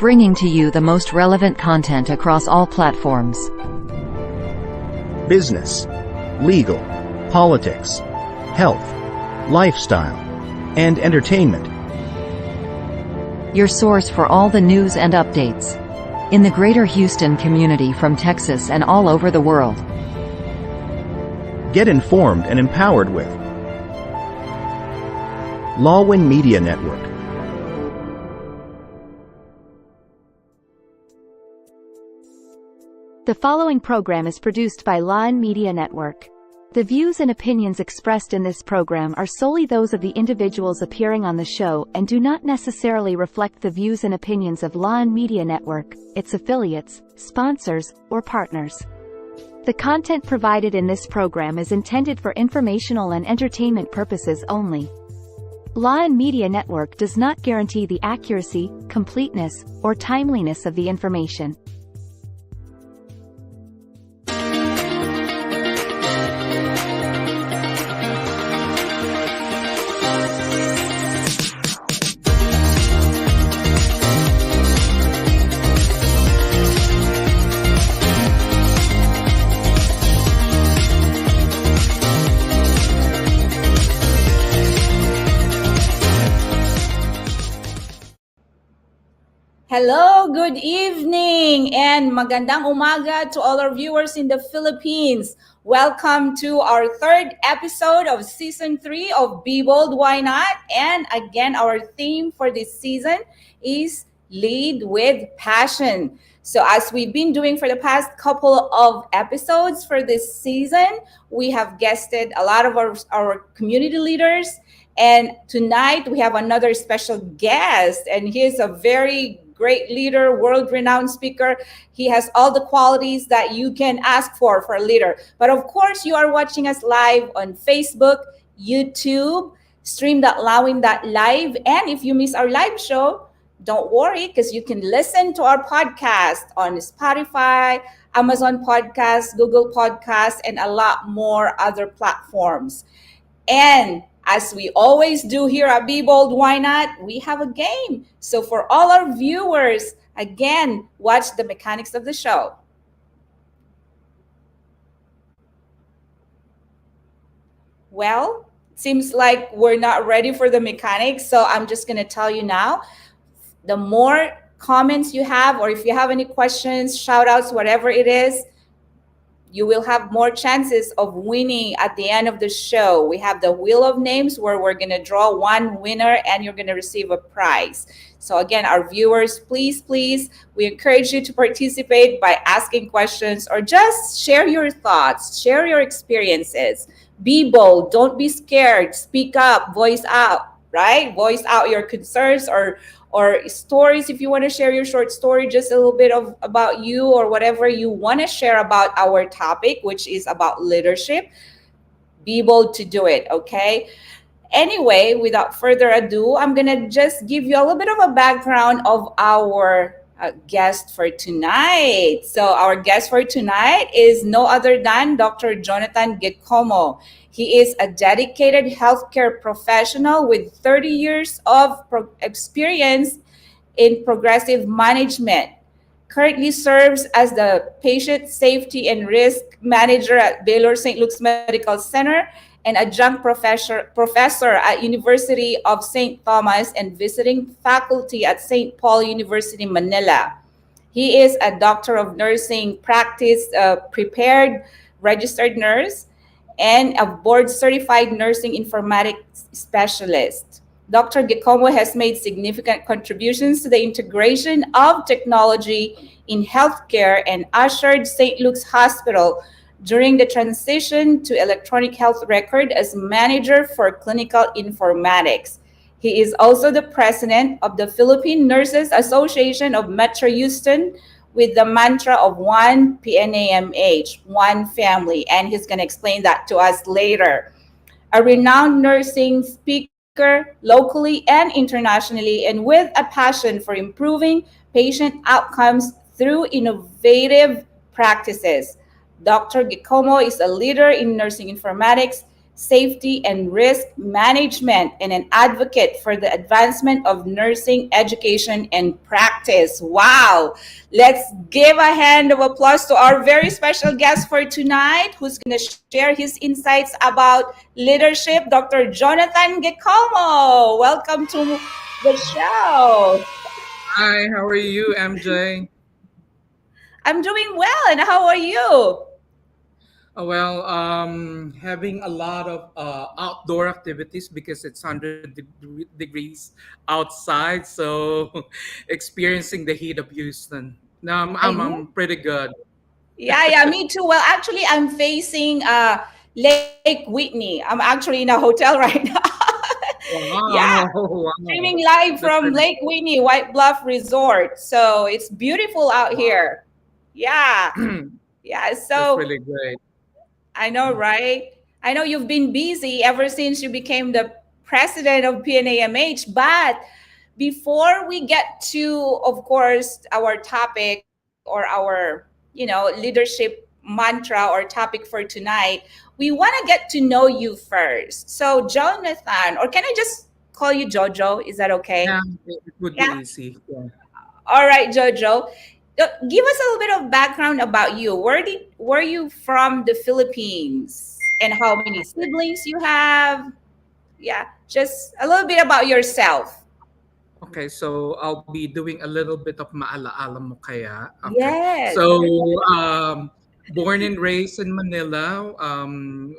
bringing to you the most relevant content across all platforms. Business, legal, politics, health, lifestyle, and entertainment. Your source for all the news and updates in the greater Houston community from Texas and all over the world. Get informed and empowered with Lawin Media Network. The following program is produced by Lawin Media Network. The views and opinions expressed in this program are solely those of the individuals appearing on the show and do not necessarily reflect the views and opinions of Lawin Media Network, its affiliates, sponsors, or partners. The content provided in this program is intended for informational and entertainment purposes only. Lawin Media Network does not guarantee the accuracy, completeness, or timeliness of the information. Hello, good evening, and magandang umaga to all our viewers in the Philippines. Welcome to our third episode of Season 3 of Be Bold, Why Not? And again, our theme for this season is Lead with Passion. So as we've been doing for the past couple of episodes for this season, we have guested a lot of our community leaders. And tonight we have another special guest, and he is a very great leader, world-renowned speaker. He has all the qualities that you can ask for a leader. But of course, you are watching us live on Facebook, YouTube, stream.lawin.live. And if you miss our live show, don't worry, because you can listen to our podcast on Spotify, Amazon Podcasts, Google Podcasts, and a lot more other platforms. And as we always do here at Be Bold, Why Not? We have a game. So for all our viewers, again, watch the mechanics of the show. Well, seems like we're not ready for the mechanics. So I'm just going to tell you now, the more comments you have, or if you have any questions, shout outs, whatever it is, you will have more chances of winning at the end of the show. We have the Wheel of Names where we're going to draw one winner and you're going to receive a prize. So again, our viewers, please, we encourage you to participate by asking questions or just share your thoughts, share your experiences. Be bold, don't be scared, speak up, voice out, right? Voice out your concerns or stories. If you want to share your short story, just a little bit about you or whatever you want to share about our topic, which is about leadership, be bold to do it, okay? Anyway, without further ado, I'm going to just give you a little bit of a background of our guest for tonight. So our guest for tonight is no other than Dr. Jonathan Giacomo. He is a dedicated healthcare professional with 30 years of experience in progressive management. Currently serves as the Patient Safety and Risk Manager at Baylor St. Luke's Medical Center and adjunct professor at University of St. Thomas and visiting faculty at St. Paul University, Manila. He is a Doctor of Nursing Practice, prepared registered nurse, and a board-certified nursing informatics specialist. Dr. Giacomo has made significant contributions to the integration of technology in healthcare and ushered St. Luke's Hospital during the transition to electronic health record as manager for clinical informatics. He is also the president of the Philippine Nurses Association of Metro Houston, with the mantra of one PNAMH, one family, and he's going to explain that to us later. A renowned nursing speaker locally and internationally, and with a passion for improving patient outcomes through innovative practices. Dr. Giacomo is a leader in nursing informatics, safety, and risk management, and an advocate for the advancement of nursing education and practice. Wow! Let's give a hand of applause to our very special guest for tonight, who's going to share his insights about leadership, Dr. Jonathan Giacomo. Welcome to the show. Hi, how are you, MJ? I'm doing well, and how are you? Having a lot of outdoor activities because it's 100 degrees outside, so experiencing the heat of Houston. No, I know. I'm pretty good. Yeah, me too. Well, actually, I'm facing Lake Whitney. I'm actually in a hotel right now. Yeah, Wow, wow, streaming live that's from really Lake Whitney, White Bluff Resort. So it's beautiful out wow. here. Yeah, yeah. That's So really great. I know, right? I know you've been busy ever since you became the president of PNAMH, but before we get to, of course, our topic or leadership mantra or topic for tonight, we want to get to know you first. So, Jonathan, or can I just call you Jojo? Is that okay? Yeah, it would be Yeah. easy. Yeah. All right, Jojo. Give us a little bit of background about you. Were you from the Philippines, and how many siblings you have? Yeah, just a little bit about yourself. Okay, so I'll be doing a little bit of maalaala mo kaya. Okay. Yes. So, born and raised in Manila,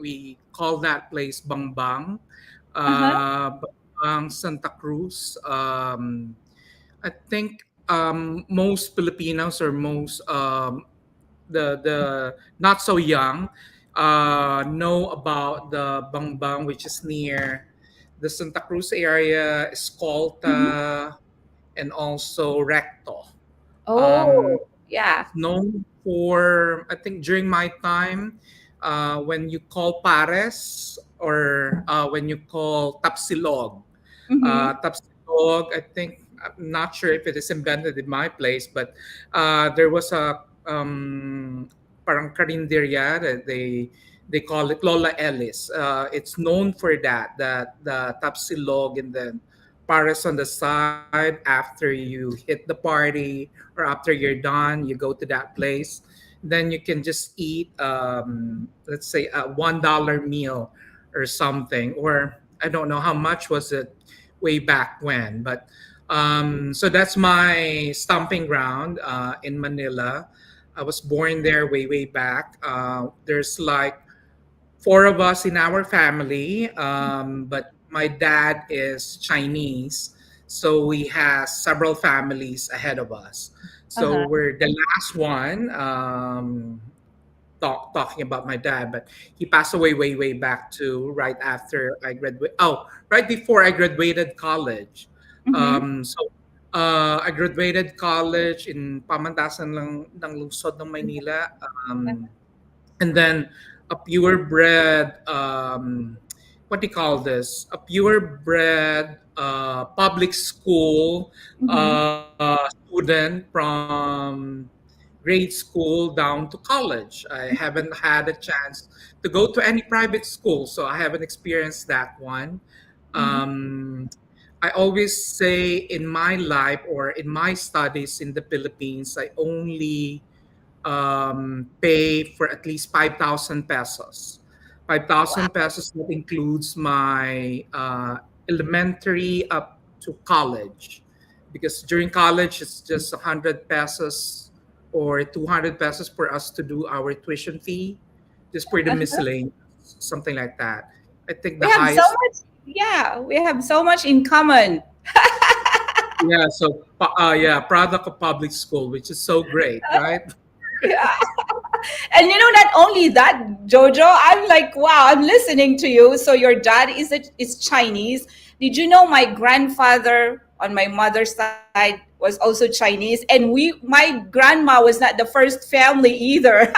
we call that place Bangbang. Uh-huh. Bangbang, Santa Cruz. I think most Filipinos or most the not so young know about the Bangbang, which is near the Santa Cruz area, Mhm. Escolta, and also Recto. Um, Oh, yeah. Known for, I think, during my time, when you call pares or when you call tapsilog. Mm-hmm. Tapsilog, I think, I'm not sure if it is invented in my place, but there was a parang karinderya that they call it Lola Ellis. It's known for that the tapsilog and then pares on the side after you hit the party or after you're done, you go to that place. Then you can just eat, let's say, a $1 meal or something, or I don't know how much was it way back when, but so that's my stomping ground in Manila. I was born there way back. There's like four of us in our family, but my dad is Chinese, so we have several families ahead of us. So Uh-huh. we're the last one. Talking about my dad, but he passed away way back to right after I graduated. Oh, right before I graduated college. Mm-hmm. I graduated college in pamantasan lang ng lungsod ng Maynila. And then a purebred what do you call this, a purebred public school Mm-hmm. student from grade school down to college. I haven't had a chance to go to any private school, so I haven't experienced that one. Mm-hmm. I always say in my life or in my studies in the Philippines, I only pay for at least 5,000 pesos. 5,000 Wow. pesos that includes my elementary up to college. Because during college, it's just 100 pesos or 200 pesos for us to do our tuition fee, just for the Uh-huh. miscellaneous, something like that. I think We the have so highest, much. Yeah, we have so much in common. yeah, so, yeah, product of public school, which is so great, right? Yeah. And not only that, Jojo, I'm like, wow, I'm listening to you. So your dad is Chinese. Did you know my grandfather on my mother's side was also Chinese? And my grandma was not the first family either.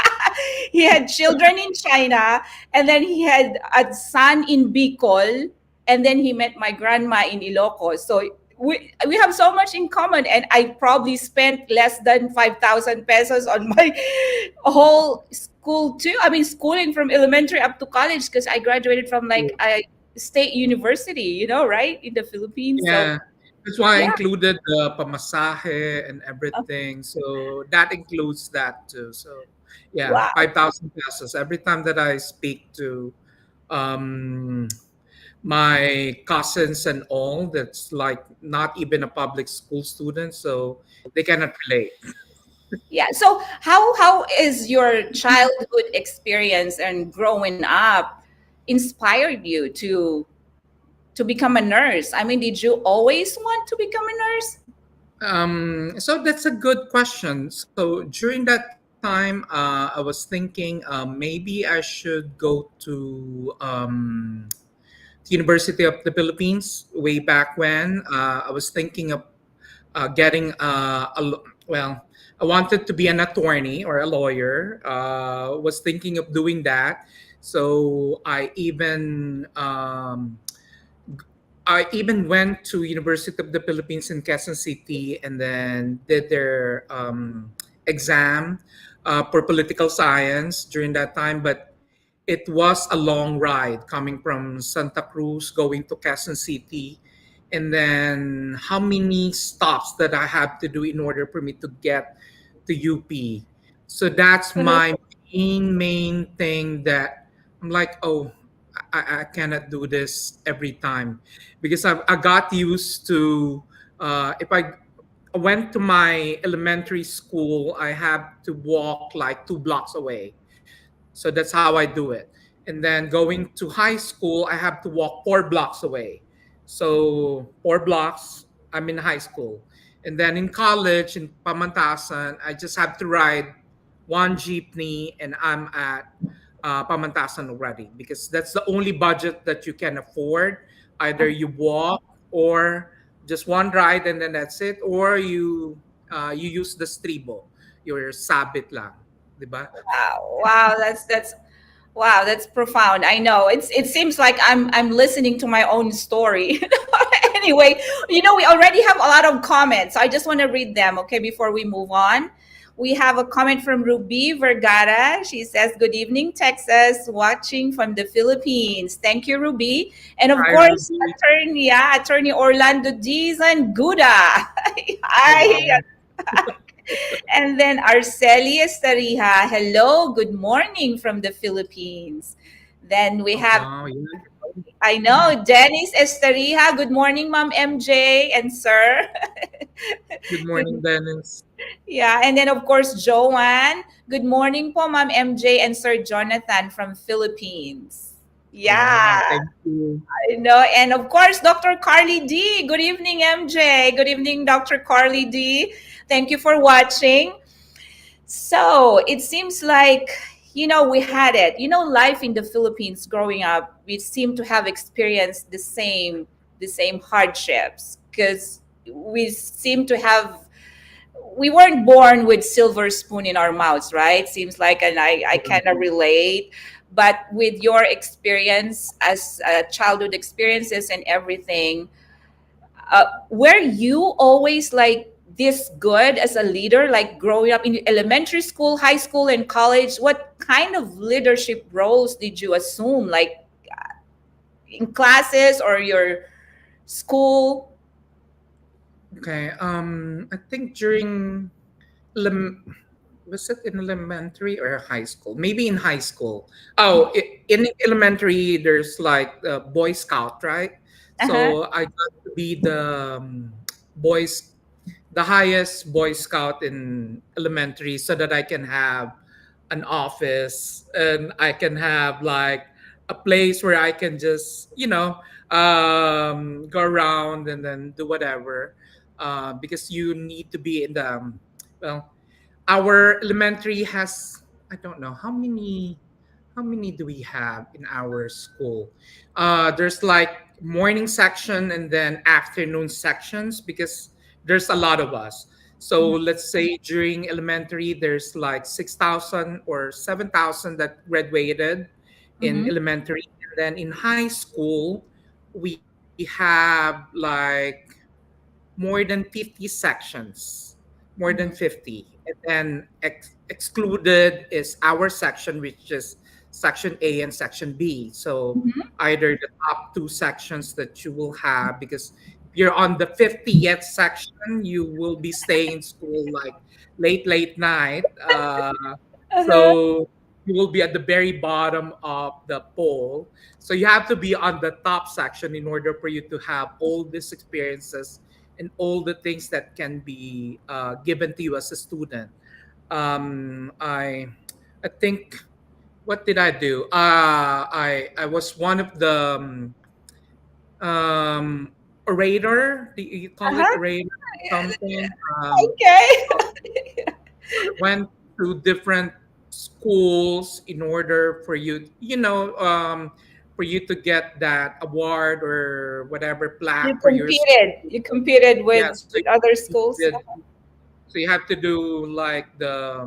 He had children in China, and then he had a son in Bicol, and then he met my grandma in Ilocos. So we have so much in common, and I probably spent less than 5,000 pesos on my whole school too. I mean, schooling from elementary up to college because I graduated from like a state university, right, in the Philippines. So Yeah, that's why I yeah, included the pamasahe and everything. So that includes that too. So yeah, wow. 5,000 pesos every time that I speak to um, my cousins and all. That's like not even a public school student, so they cannot relate. Yeah. So how is your childhood experience and growing up inspired you to become a nurse? I mean, did you always want to become a nurse? So that's a good question. So during that time, I was thinking maybe I should go to University of the Philippines way back when. I was thinking of getting well. I wanted to be an attorney or a lawyer. Was thinking of doing that. So I even went to University of the Philippines in Quezon City and then did their exam for political science during that time. But it was a long ride coming from Santa Cruz going to Quezon City, and then how many stops that I have to do in order for me to get to UP. So that's my main thing that I'm like, oh, I cannot do this every time because I got used to if I went to my elementary school, I have to walk like 2 blocks away. So that's how I do it. And then going to high school, I have to walk 4 blocks away. So 4 blocks, I'm in high school. And then in college, in Pamantasan, I just have to ride one jeepney and I'm at Pamantasan already because that's the only budget that you can afford. Either you walk or just one ride and then that's it, or you use the stribo, your sabit lang, di ba? Wow, wow, that's wow, that's profound. I know. It seems like I'm listening to my own story. Anyway, we already have a lot of comments. I just want to read them, okay, before we move on. We have a comment from Ruby Vergara. She says, "Good evening, Texas, watching from the Philippines." Thank you, Ruby. And of Hi, course, Ruby. Attorney Orlando Dizan Guda. Oh, Hi. wow. And then Arceli Estariha, hello, good morning from the Philippines. Then we Oh, have, wow. Yeah. I know, Dennis Estariha, good morning, Ma'am MJ and Sir. Good morning, Good, Dennis. yeah, and then of course, Joanne, good morning po, Ma'am MJ and Sir Jonathan from Philippines. Oh, Yeah, wow. Thank you. I know. And of course, Dr. Carly D. Good evening, MJ. Good evening, Dr. Carly D. Thank you for watching. So it seems like, we had it. Life in the Philippines growing up, we seem to have experienced the same hardships because we seem to have we weren't born with silver spoon in our mouths, right? Seems like, and I Yeah. kind of relate. But with your experience as childhood experiences and everything, were you always like this good as a leader, like growing up in elementary school, high school, and college? What kind of leadership roles did you assume, like in classes or your school? Okay. I think during elem- was it in elementary or high school? Maybe in high school. Oh, in elementary, there's like Boy Scout, right? Uh-huh. So I got to be boys, the highest Boy Scout in elementary, so that I can have an office and I can have like a place where I can just, go around and then do whatever. Because you need to be in well, our elementary has, I don't know how many do we have in our school. There's like morning section and then afternoon sections because there's a lot of us. So let's say during elementary there's like 6,000 or 7,000 that graduated in Mm-hmm. elementary, and then in high school we have like more than 50 sections. more than 50. And then excluded is our section, which is section A and section B. So Mhm. either the top two sections that you will have, because if you're on the 50th section, you will be staying in school like late night. Uh-huh. So you will be at the very bottom of the poll. So you have to be on the top section in order for you to have all these experiences and all the things that can be given to you as a student. I think, what did I do? I was one of the orator. Do you call it Uh-huh. orator? Something. Okay. I went to different schools in order for you, for you to get that award or whatever You plaque for your school. competed. You competed Yeah, with other schools. did so you have to do like the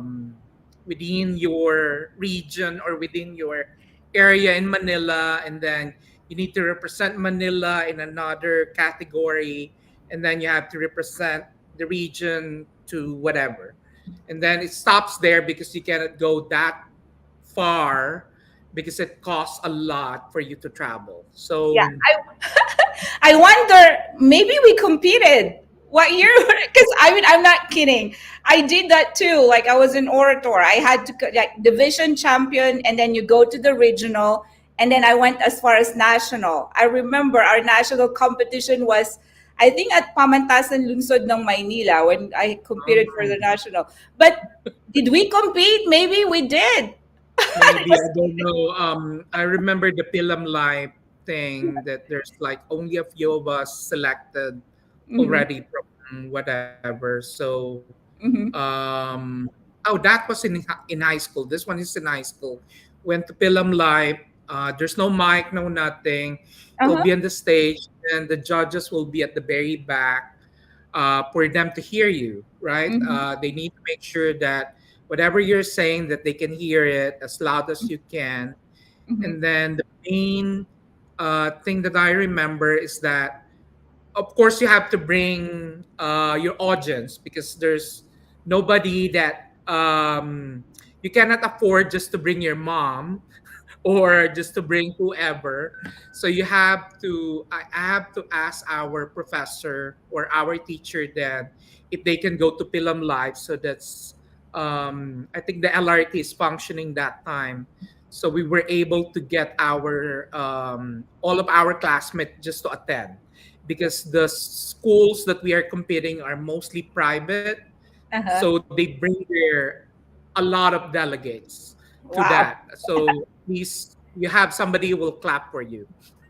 within your region or within your area in Manila, and then you need to represent Manila in another category, and then you have to represent the region to whatever, and then it stops there because you cannot go that far because it costs a lot for you to travel. Yeah. So I wonder, maybe we competed. What year? Because I mean, I'm not kidding. I did that too. Like I was an orator. I had to like division champion, and then you go to the regional, and then I went as far as national. I remember our national competition was, I think, at Pamantasan Lungsod ng Maynila when I competed for the um, national. But did we compete? Maybe we did. It maybe, I was- don't know. I remember the Pilam Live thing that there's like only a few of us selected Mhm, already from whatever. So, mhm, oh, that was in high school. This one is in high school. Went to Pilam Live. There's no mic, no nothing. You'll uh-huh, be on the stage, and the judges will be at the very back for them to hear you, right? mhm, They need to make sure that whatever you're saying, that they can hear it as loud as you can. mhm. And then the main thing that I remember is that, of course, you have to bring your audience, because there's nobody that you cannot afford just to bring your mom or just to bring whoever. So you have to, I have to ask our professor or our teacher then if they can go to Pilam Live. So that's, I think the LRT is functioning that time. So we were able to get our all of our classmates just to attend, because the schools that we are competing are mostly private, Uh-huh. so they bring their a lot of delegates to Wow. that. So at least you have somebody who will clap for you.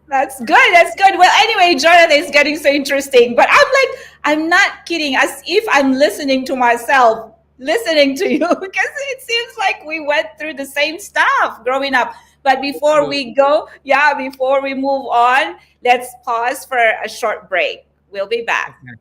That's good. That's good. Well, anyway, Jonathan, it's getting so interesting. But I'm like, I'm not kidding. As if I'm listening to myself, listening to you, because it seems like we went through the same stuff growing up. But before Absolutely. we go, yeah, before we move on, let's pause for a short break. We'll be back. Okay.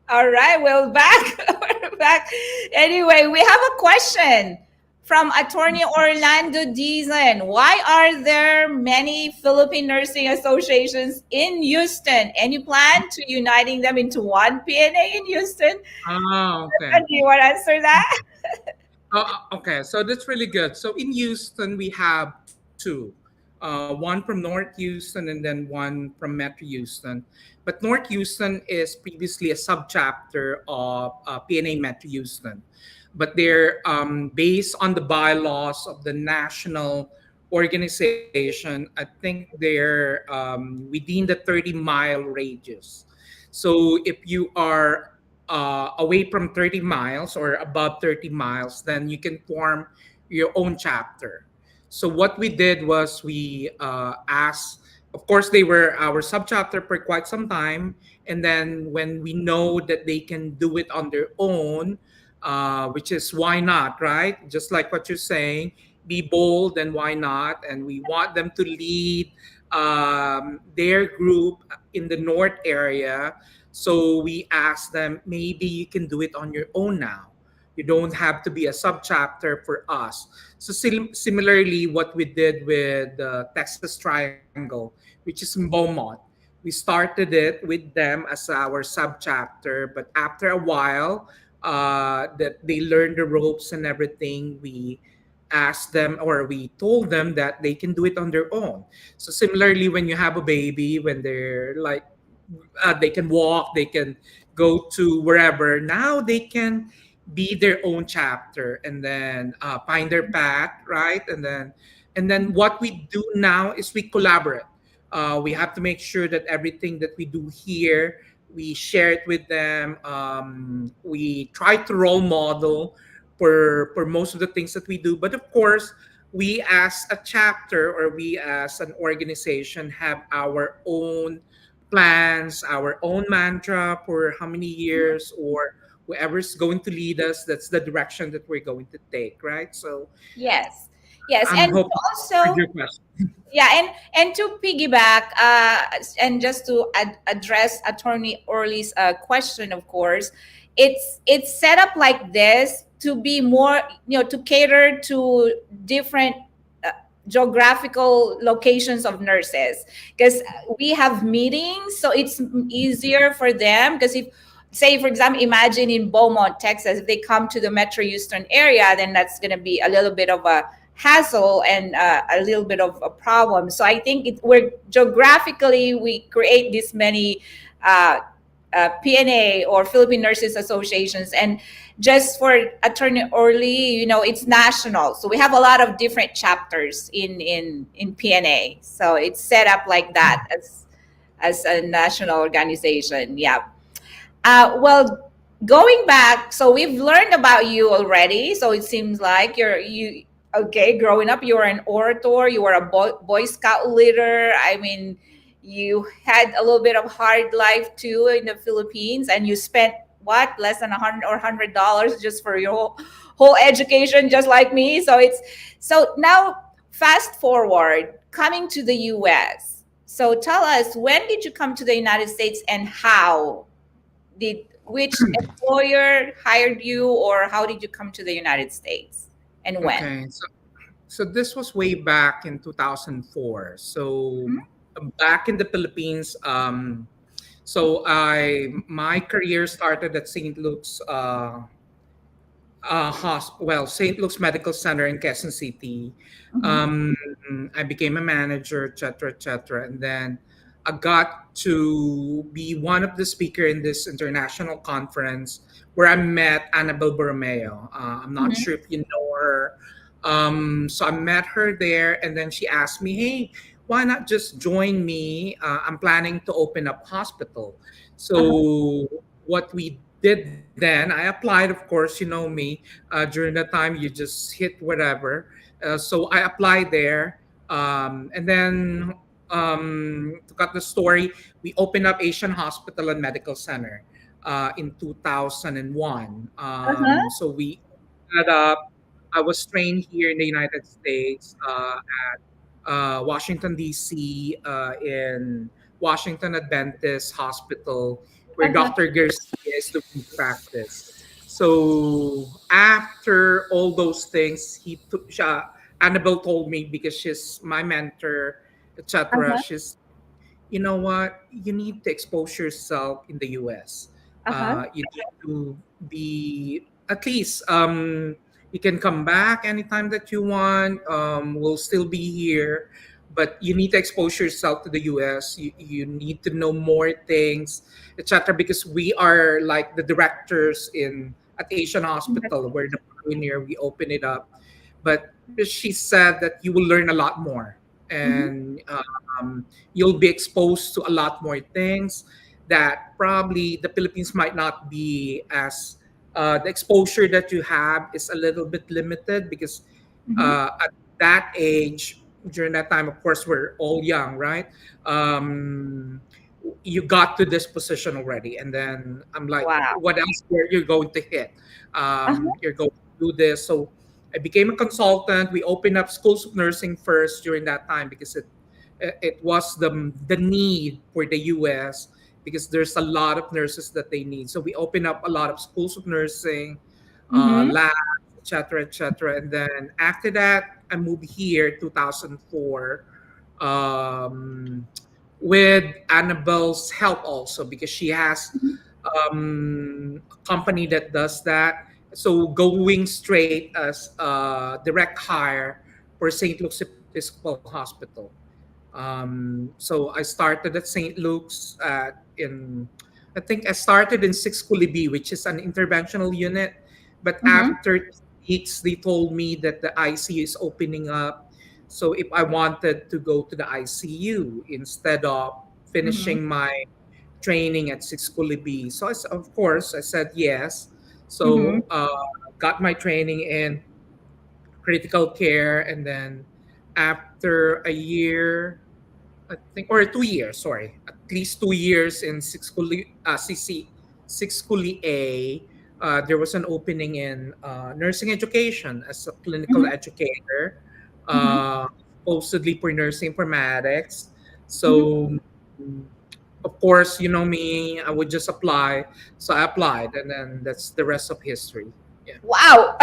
All right, we're back. We're back. Anyway, we have a question from Attorney Orlando Dizon. Why are there many Philippine nursing associations in Houston? Any plan to uniting them into one PNA in Houston? Ah, And okay. do you want to answer that? Okay, so that's really good. So in Houston, we have two, one from North Houston and then one from Metro Houston. But North Houston is previously a subchapter of PNA Metro Houston, but they're based on the bylaws of the national organization. I think they're within the 30-mile radius. So if you are away from 30 miles or above 30 miles, then you can form your own chapter. So what we did was we asked, of course, they were our subchapter for quite some time. And then when we know that they can do it on their own, which is why not, right? Just like what you're saying, be bold and why not? And we want them to lead their group in the North area. So we asked them, maybe you can do it on your own now. You don't have to be a subchapter for us. So similarly, what we did with the Texas Triangle, which is in Beaumont, we started it with them as our subchapter. But after a while, that they learned the ropes and everything, we asked them or we told them that they can do it on their own. So similarly, when you have a baby, when they're like they can walk, they can go to wherever. Now they can be their own chapter and then find their path, right? And then what we do now is we collaborate. We have to make sure that everything that we do here, we share it with them. We try to role model for most of the things that we do, but of course, we as a chapter or we as an organization have our own plans, our own mantra for how many years or whoever's going to lead us, that's the direction that we're going to take, right? So Yes. Yes. I'm And hoping to answer also, your question. yeah, and to piggyback, and just to address Attorney Orly's question, of course, it's set up like this to be more, to cater to different uh, geographical locations of nurses, because we have meetings, so it's easier for them. Because if, say, for example, imagine in Beaumont, Texas, if they come to the Metro Houston area, then that's going to be a little bit of a hassle and a little bit of a problem. So I think we're geographically, we create this many PNA or Philippine Nurses Associations. And just for Attorney Orly, it's national. So we have a lot of different chapters in PNA. So it's set up like that as a national organization. Yeah. Well, going back, so we've learned about you already. So it seems like okay. Growing up, you were an orator. You were a Boy Scout leader. I mean, you had a little bit of hard life too in the Philippines, and you spent what, less than $100 just for your whole education, just like me. So now fast forward, coming to the U.S. So tell us, when did you come to the United States and how? Which employer hired you, or how did you come to the United States and when? Okay, so this was way back in 2004. So Mhm. back in the Philippines, so I my career started at St. Luke's St. Luke's Medical Center in Quezon City. Mhm. Um, I became a manager, etc., etc., and then I got to be one of the speaker in this international conference where I met Annabelle Borromeo. I'm not Mhm. sure if you know her. So I met her there, and then she asked me, "Hey, why not just join me? I'm planning to open up hospital." Uh-huh. So what we did then, I applied. Of course, you know me. During that time, you just hit whatever. So I applied there, and then to cut the story, we opened up Asian Hospital and Medical Center in 2001. Uh-huh. So we set up. I was trained here in the United States Washington D.C. In Washington Adventist Hospital, where Uh-huh. Dr. Garcia is doing practice. So after all those things, Annabelle told me, because she's my mentor, etc. Uh-huh. She's, you know what, you need to expose yourself in the U.S. Uh-huh. You need to be at least You can come back anytime that you want. We'll still be here, but you need to expose yourself to the US. You need to know more things, etc. Because we are like the directors in at Asian Hospital. We're the pioneer. We open it up, but she said that you will learn a lot more, Mm-hmm. and you'll be exposed to a lot more things that probably the Philippines might not be as the exposure that you have is a little bit limited because Mm-hmm. at that age, during that time, of course, we're all young, right? Um, you got to this position already, and then I'm like, Wow. what else you're going to hit? Uh-huh. You're going to do this. So I became a consultant. We opened up schools of nursing first during that time because it was the need for the US because there's a lot of nurses that they need. So we opened up a lot of schools of nursing, Mm-hmm. labs, etc., etc. And then after that, I moved here 2004 um, with Annabelle's help also because she has a company that does that. So going straight as direct hire for St. Luke's Episcopal Hospital. So I started at St. Luke's I think I started in 6 B, which is an interventional unit. But Mm-hmm. after 2 weeks, they told me that the ICU is opening up. So if I wanted to go to the ICU instead of Mm-hmm. finishing my training at 6 B. So of course, I said yes. Mm-hmm. So got my training in critical care, and then after a year, I think, or 2 years, sorry, at least 2 years in six Kuli A, there was an opening in nursing education as a clinical Mm-hmm. educator, Mm-hmm. uh, supposedly for nursing informatics. Mm-hmm. So, of course, you know me, I would just apply. So I applied, and then that's the rest of history. Yeah. Wow.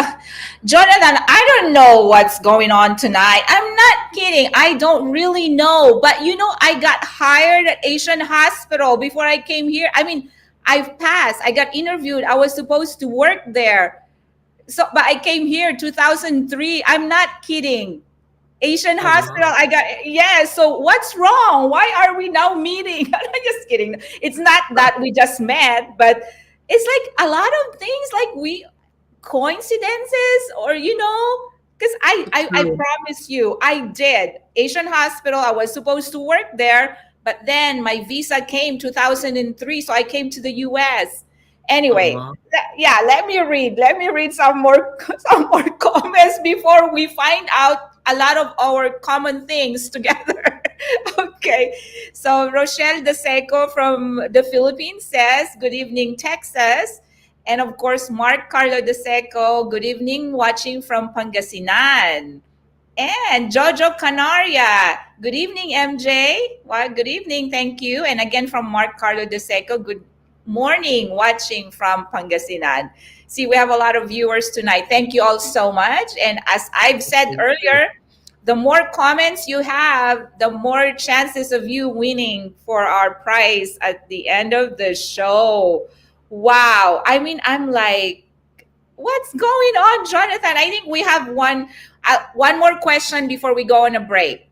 Jonathan, I don't know what's going on tonight. I'm not kidding. I don't really know. But I got hired at Asian Hospital before I came here. I mean, I've passed. I got interviewed. I was supposed to work there. So, but I came here 2003. I'm not kidding. Asian Oh, Hospital. wow. I got, yeah. So what's wrong? Why are we now meeting? I'm just kidding. It's not that we just met, but it's like a lot of things like we coincidences, or because That's I true. promise you, I did Asian Hospital. I was supposed to work there, but then my visa came 2003, so I came to the US. Oh, Anyway, wow. yeah, let me read some more some more comments before we find out a lot of our common things together. Okay, so Rochelle De Seco from the Philippines says, good evening, Texas. And of course, Mark Carlo De Seco, good evening, watching from Pangasinan. And Jojo Canaria, good evening, MJ. Well, good evening, thank you. And again from Mark Carlo De Seco, good morning, watching from Pangasinan. See, we have a lot of viewers tonight. Thank you all so much. And as I've said Thank you. earlier, the more comments you have, the more chances of you winning for our prize at the end of the show. Wow. I mean, I'm like, what's going on, Jonathan? I think we have one more question before we go on a break.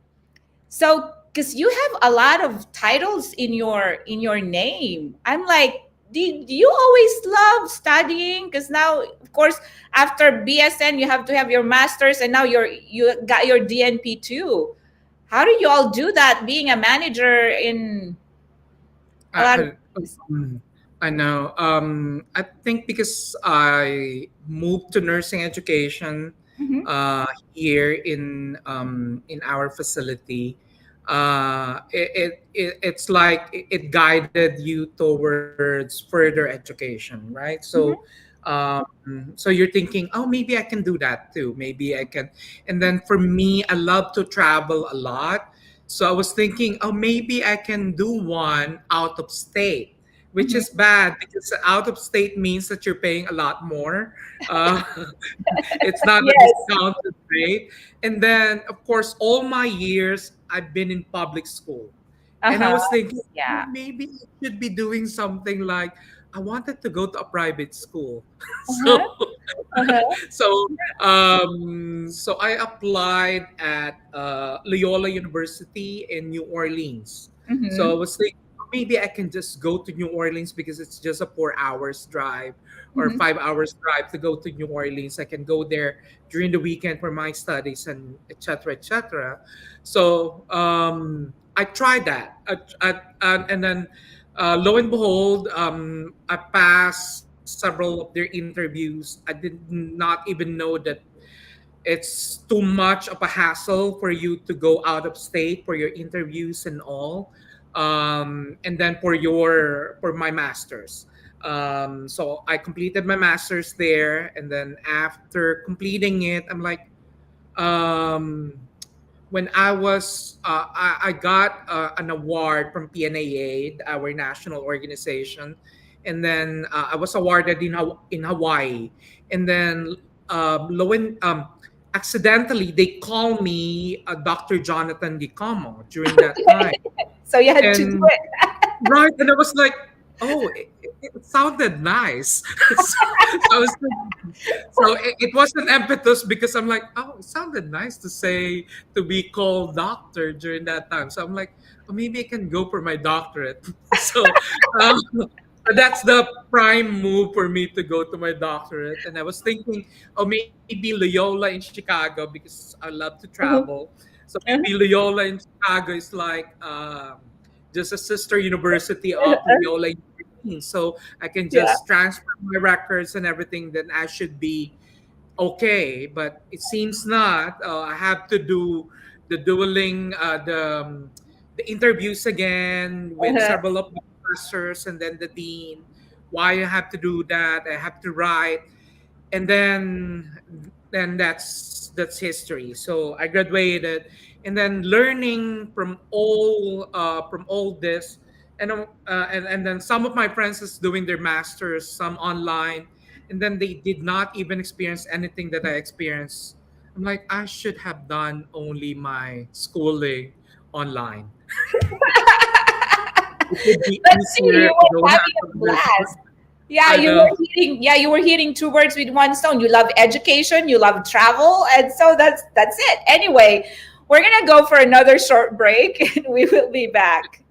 So, because you have a lot of titles in your name, I'm like, do you always love studying? Because now, of course, after BSN, you have to have your masters, and now you got your DNP too. How do you all do that? Being a manager in a lot of I, um, I know. I think because I moved to nursing education Mhm. here in our facility, it's like it guided you towards further education, right? So, Mhm. so you're thinking, oh, maybe I can do that too. Maybe I can. And then for me, I love to travel a lot. So I was thinking, oh, maybe I can do one out of state, which Mhm. is bad because out of state means that you're paying a lot more. Uh, it's not a Yes. discounted rate. And then, of course, all my years I've been in public school. And I Uh-huh. was thinking, oh, Yeah. maybe I should be doing something like I wanted to go to a private school. Uh-huh. so Uh-huh. so so I applied at Loyola University in New Orleans. So I Mm-hmm. was thinking maybe I can just go to New Orleans because it's just a 4 hours drive or Mm-hmm. 5 hours drive to go to New Orleans. I can go there during the weekend for my studies and etc. etc. So I tried that, and then lo and behold, I passed several of their interviews. I did not even know that it's too much of a hassle for you to go out of state for your interviews and all. And then for my masters. So I completed my masters there, and then after completing it, I'm like, um, when I got an award from PNAA, our national organization, and then I was awarded in Hawaii, and then accidentally they call me Dr. Jonathan Gicomo during that time, So you had to do and it. right, and I was like, oh, it sounded nice. So I was so it was an impetus because I'm like, oh, it sounded nice to say to be called doctor during that time. So I'm like, oh, maybe I can go for my doctorate. So um, that's the prime move for me to go to my doctorate. And I was thinking, oh, maybe Loyola in Chicago because I love to Uh-huh. travel. So maybe Loyola in Chicago is like just a sister university of Loyola University. So I can Yeah. just transfer my records and everything, then I should be okay. But it seems not. I have to do the dueling, the interviews again with Uh-huh. several of the professors and then the dean. Why I have to do that? I have to write, and then that's history. So I graduated, and then learning from all this, and then some of my friends is doing their masters, some online, and then they did not even experience anything that I experienced. I'm like, I should have done only my schooling online. It would be But see, easier. you I were don't have having to a do. blast. Yeah, I you know. were hitting. Yeah, you were hitting two birds with one stone. You love education, you love travel, and so that's it. Anyway, we're gonna go for another short break, and we will be back.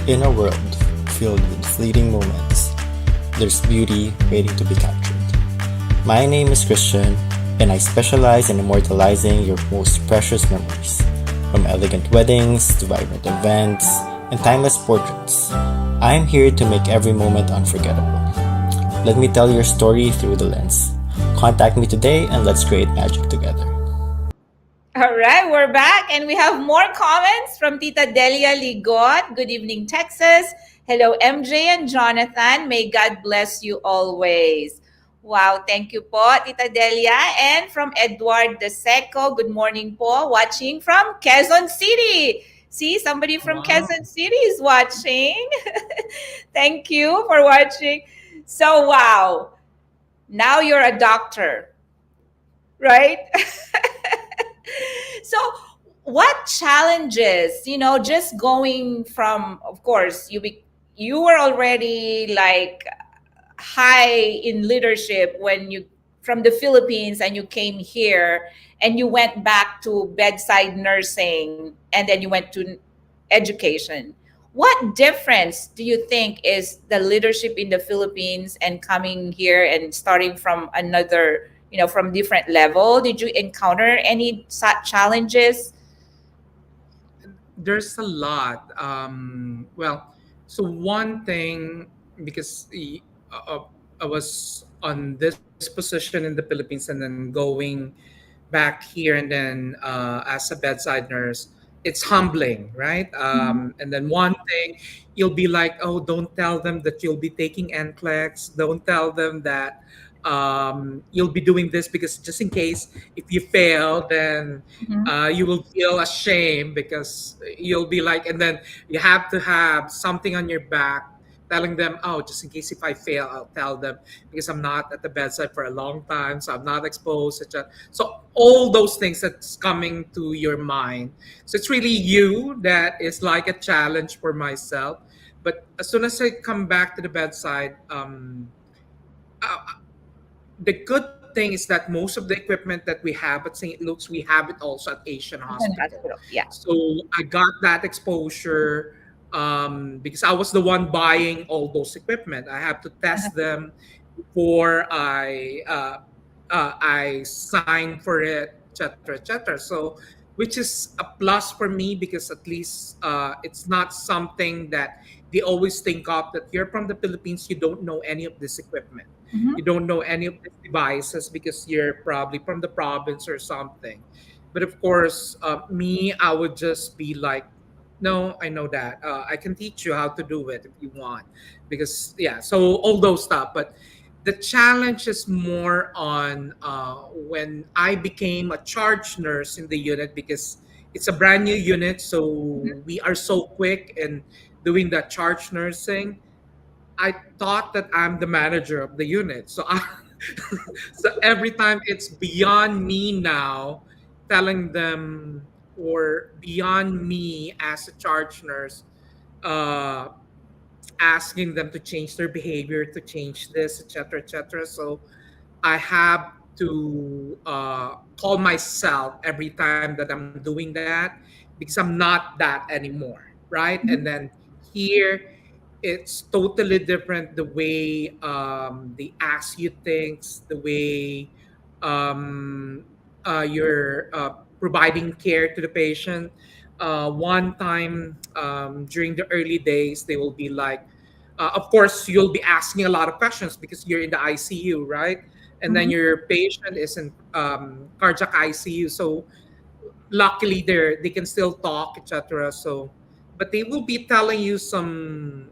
In a world filled with fleeting moments, there's beauty waiting to be captured. My name is Christian, and I specialize in immortalizing your most precious memories, from elegant weddings to vibrant events and timeless portraits. I'm here to make every moment unforgettable. Let me tell your story through the lens. Contact me today and let's create magic together. All right, we're back and we have more comments from Tita Delia Ligot. Good evening, Texas. Hello, MJ and Jonathan. May God bless you always. Wow, thank you po, Tita Delia. And from Edward De Seco, good morning po, watching from Quezon City. See, somebody from Wow. Quezon City is watching. Thank you for watching. So, wow, now you're a doctor, right? So what challenges, just going from, of course, you were already like high in leadership when you from the Philippines and you came here and you went back to bedside nursing and then you went to education. What difference do you think is the leadership in the Philippines and coming here and starting from another, from different level? Did you encounter any such challenges? There's a lot. Well, so one thing, because I was on this position in the Philippines and then going back here and then as a bedside nurse, it's humbling, right? And then one thing, you'll be like, oh, don't tell them that you'll be taking NCLEX. Don't tell them that you'll be doing this because just in case if you fail, then Mhm. you will feel ashamed because you'll be like, and then you have to have something on your back telling them, oh, just in case if I fail, I'll tell them because I'm not at the bedside for a long time, so I'm not exposed, etc. So all those things that's coming to your mind. So it's really you that is like a challenge for myself. But as soon as I come back to the bedside, uh, the good thing is that most of the equipment that we have at St. Luke's, we have it also at Asian Asian Hospital. hospital. Yeah. So I got that exposure because I was the one buying all those equipment. I have to test them before I sign for it, etc., etc. So, which is a plus for me because at least it's not something that they always think of that you're from the Philippines, you don't know any of this equipment, Mhm. you don't know any of these devices because you're probably from the province or something. But of course, me, I would just be like, no, I know that. I can teach you how to do it if you want. Because, yeah, so all those stuff. But the challenge is more on when I became a charge nurse in the unit because it's a brand new unit. So we are so quick in doing that charge nursing. I thought that I'm the manager of the unit. So every time it's beyond me now telling them or beyond me as a charge nurse uh, asking them to change their behavior, to change this, etc., etc. So I have to call myself every time that I'm doing that because I'm not that anymore, right? And then here it's totally different the way they ask you things, the way um, you're providing care to the patient. One time during the early days, they will be like, of course, you'll be asking a lot of questions because you're in the ICU, right? And then Mhm. your patient is in cardiac ICU. So luckily they can still talk, etc. So but they will be telling you some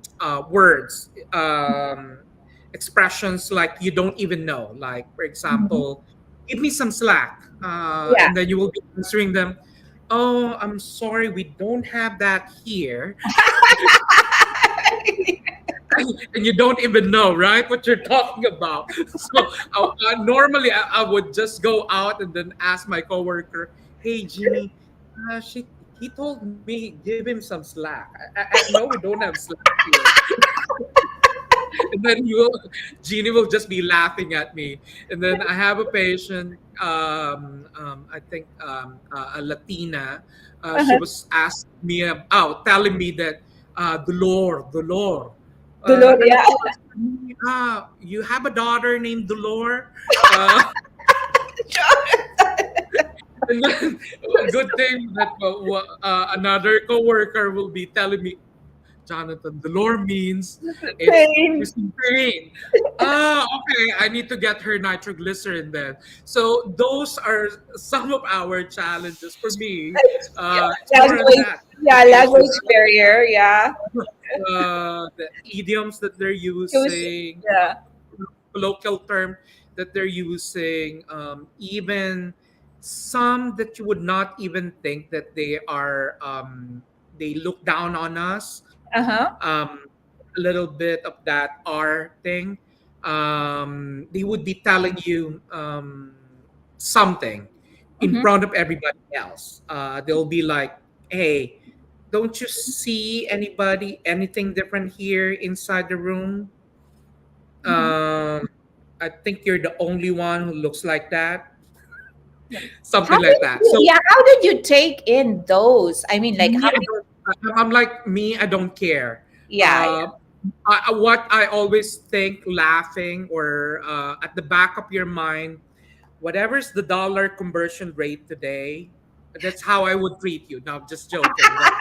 words, expressions like you don't even know, like for Mhm. example, give me some slack, Yeah. and then you will be answering them, oh, I'm sorry, we don't have that here. And you don't even know, right, what you're talking about. So normally I would just go out and then ask my coworker, "Hey, Jeannie, he told me give him some slack. I know we don't have slack here." And then Jeannie will just be laughing at me. And then I have a patient, I think a Latina. She Uh-huh. was asking me about, telling me that Dolor. Dolor, And of yeah. course, you have a daughter named Dolor. Uh, and then, a good thing that another coworker will be telling me, Jonathan, Dolor means it's Pain. using pain. Okay, I need to get her nitroglycerin then. So those are some of our challenges for me. Yeah. It's more on Language. that Yeah, communication, language barrier. Yeah. the idioms that they're It was. using, Yeah. colloquial term that they're using, even some that you would not even think that they look down on us. Uh huh. A little bit of that R thing. They would be telling you something in Hmm. front of everybody else. They'll be like, "Hey, don't you see anything different here inside the room? Hmm. Um, I think you're the only one who looks like that." Yeah. How Something like did that. you? So Yeah. How did you take in those? I mean, like, me, how I did? don't, I'm like me. I don't care. Yeah. Uh, what I always think, laughing or at the back of your mind, whatever's the dollar conversion rate today, that's how I would treat you. Now, I'm just joking, but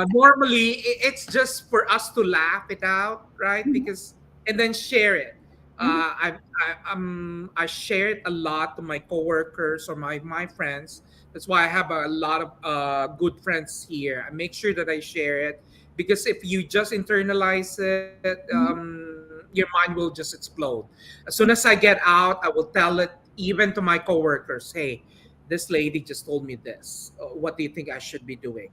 normally it's just for us to laugh it out, right? Yeah. Because and then share it. Mhm. I share it a lot to my coworkers or my friends. That's why I have a lot of good friends here. I make sure that I share it because if you just internalize it, Mhm. you your mind will just explode. As soon as I get out, I will tell it even to my coworkers, hey, this lady just told me this. What do you think I should be doing?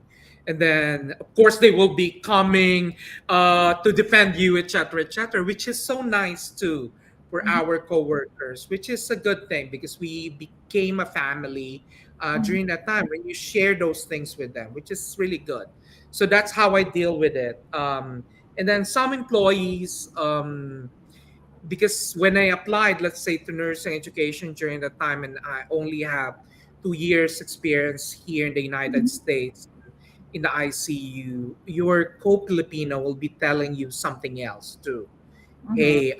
And then, of course, they will be coming to defend you, etc., which is so nice too for Mhm. our coworkers, which is a good thing because we became a family Mhm. during that time when you share those things with them, which is really good. So that's how I deal with it. And then some employees, because when I applied, let's say, to nursing education during that time, and I only have 2 years experience here in the United Mhm. States in the ICU, your co-Filipino will be telling you something else too. Mhm. Hey,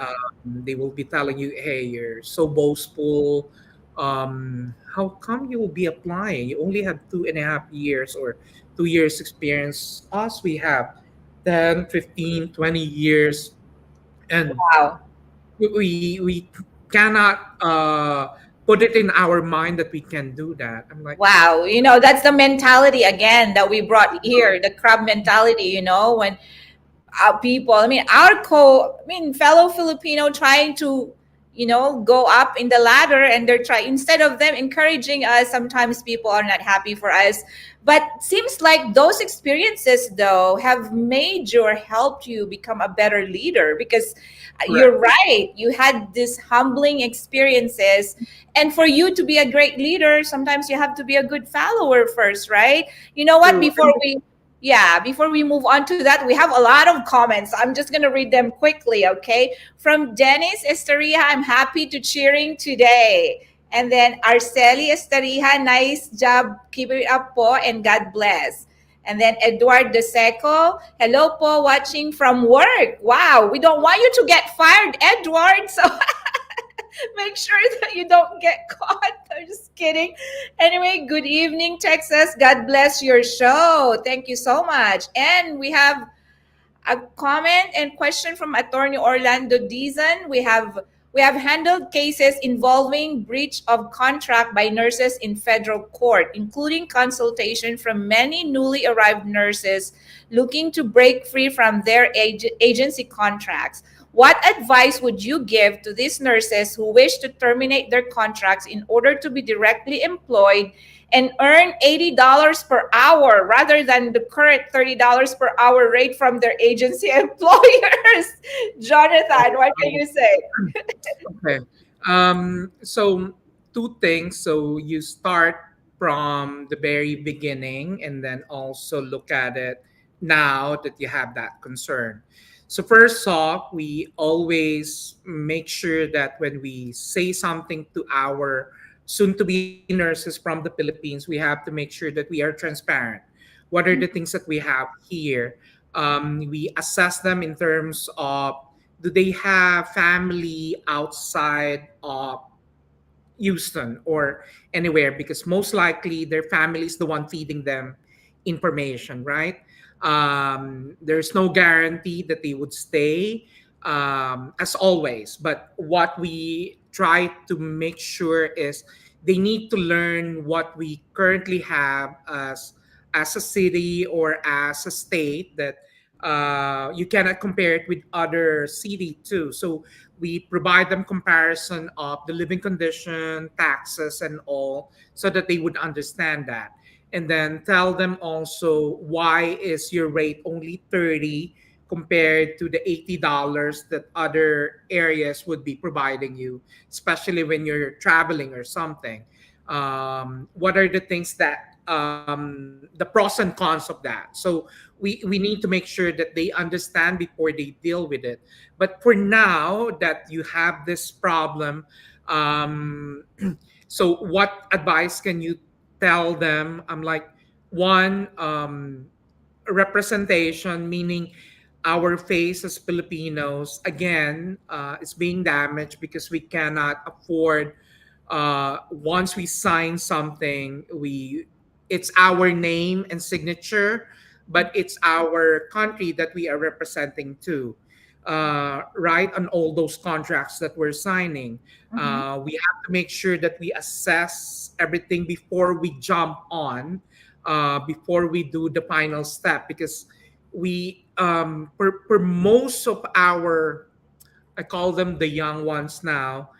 they will be telling you, hey, you're so boastful. How come you will be applying? You only have 2.5 years or 2 years experience. Us, we have 10, 15, 20 years. And Wow. we cannot put it in our mind that we can do that. I'm like, Wow. That's the mentality again that we brought here, the crab mentality, when our people, fellow Filipino trying to, go up in the ladder, and they're trying, instead of them encouraging us, sometimes people are not happy for us. But seems like those experiences, though, have made you or helped you become a better leader, because you're correct. right. You had these humbling experiences. And for you to be a great leader, sometimes you have to be a good follower first, right? You know what? True. Before we move on to that, we have a lot of comments. I'm just going to read them quickly, okay? From Dennis Esteria, I'm happy to cheering today. And then Arceli Esteria, nice job. Keep it up po, and God bless. And then Edward De Seco, hello po, watching from work. Wow, we don't want you to get fired, Edward. So make sure that you don't get caught. I'm just kidding. Anyway, good evening, Texas. God bless your show. Thank you so much. And we have a comment and question from Attorney Orlando Dizon. We have handled cases involving breach of contract by nurses in federal court, including consultation from many newly arrived nurses looking to break free from their agency contracts. What advice would you give to these nurses who wish to terminate their contracts in order to be directly employed and earn $80 per hour rather than the current $30 per hour rate from their agency employers? Jonathan, what can you say? Okay. So two things. So you start from the very beginning and then also look at it now that you have that concern. So first off, we always make sure that when we say something to our soon-to-be nurses from the Philippines, we have to make sure that we are transparent. What are the things that we have here? We assess them in terms of, do they have family outside of Houston or anywhere? Because most likely their family is the one feeding them information, right? There's no guarantee that they would stay, as always. But what we try to make sure is they need to learn what we currently have as a city or as a state, that you cannot compare it with other city too. So we provide them comparison of the living condition, taxes, and all, so that they would understand that. And then tell them also, why is your rate only 30 compared to the $80 that other areas would be providing you, especially when you're traveling or something. What are the things that, the pros and cons of that? So we need to make sure that they understand before they deal with it. But for now that you have this problem, um, so what advice can you tell them? I'm like, one, representation, meaning our face as Filipinos, again, is being damaged because we cannot afford, once we sign something, it's our name and signature, but it's our country that we are representing too, right? On all those contracts that we're signing, Mhm. we have to make sure that we assess everything before we jump on, before we do the final step, because for most of our I call them the young ones now,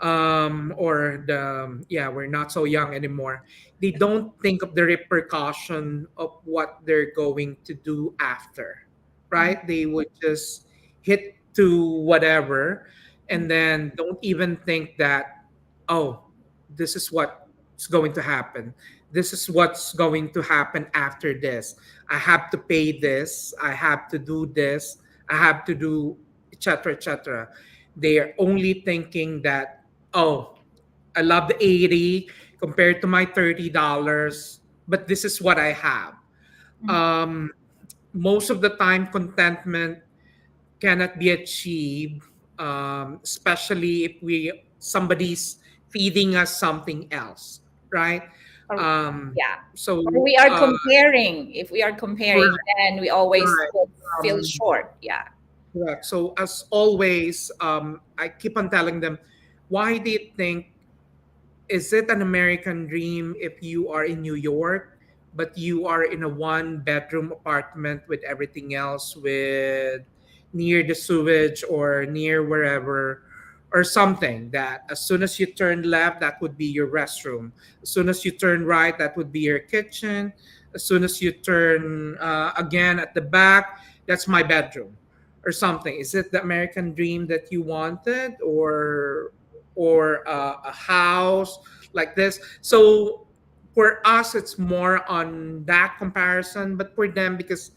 or the yeah, we're not so young anymore. They don't think of the repercussion of what they're going to do after, right? They would just hit to whatever, and then don't even think that, oh, this is what's going to happen. This is what's going to happen after this. I have to pay this. I have to do this. I have to do, etc., etc. They are only thinking that, oh, I love the 80 compared to my $30, but this is what I have. Um, Most of the time, contentment cannot be achieved, especially if somebody's feeding us something else, right? Or, Um, yeah. so Or we are comparing. If we are comparing, correct, then we always correct. feel Um, short. Yeah. Correct. So as always, I keep on telling them, why do you think, is it an American dream if you are in New York, but you are in a one bedroom apartment with everything else, with near the sewage or near wherever, or something, that as soon as you turn left, that would be your restroom. As soon as you turn right, that would be your kitchen. As soon as you turn again at the back, that's my bedroom or something. Is it the American dream that you wanted, or a house like this? So for us, it's more on that comparison, but for them, because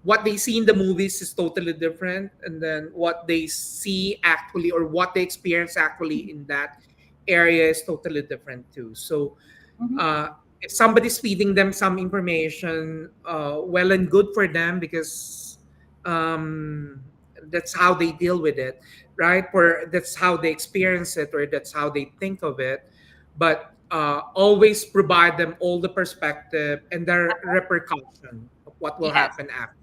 what they see in the movies is totally different, and then what they see actually, or what they experience actually in that area, is totally different too. So Mhm. if somebody's feeding them some information, well and good for them, because um, that's how they deal with it, right? Or that's how they experience it, or that's how they think of it. But always provide them all the perspective and the repercussion of what will Yes. happen after.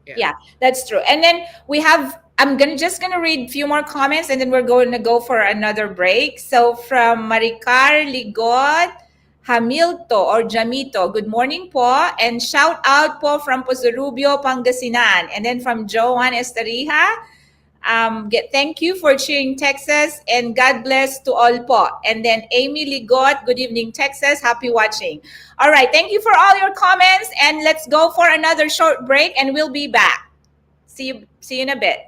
Yeah. Yeah, that's true. And then we have, I'm gonna just gonna read a few more comments and then we're going to go for another break. So from Maricar Ligod Hamilto or Jamito, good morning po. And shout out po from Pozorubio, Pangasinan. And then from Joanne Estarija, thank you for cheering Texas and God bless to all po. And then Amy Ligot, good evening Texas, happy watching. All right, thank you for all your comments and let's go for another short break and we'll be back. See you in a bit.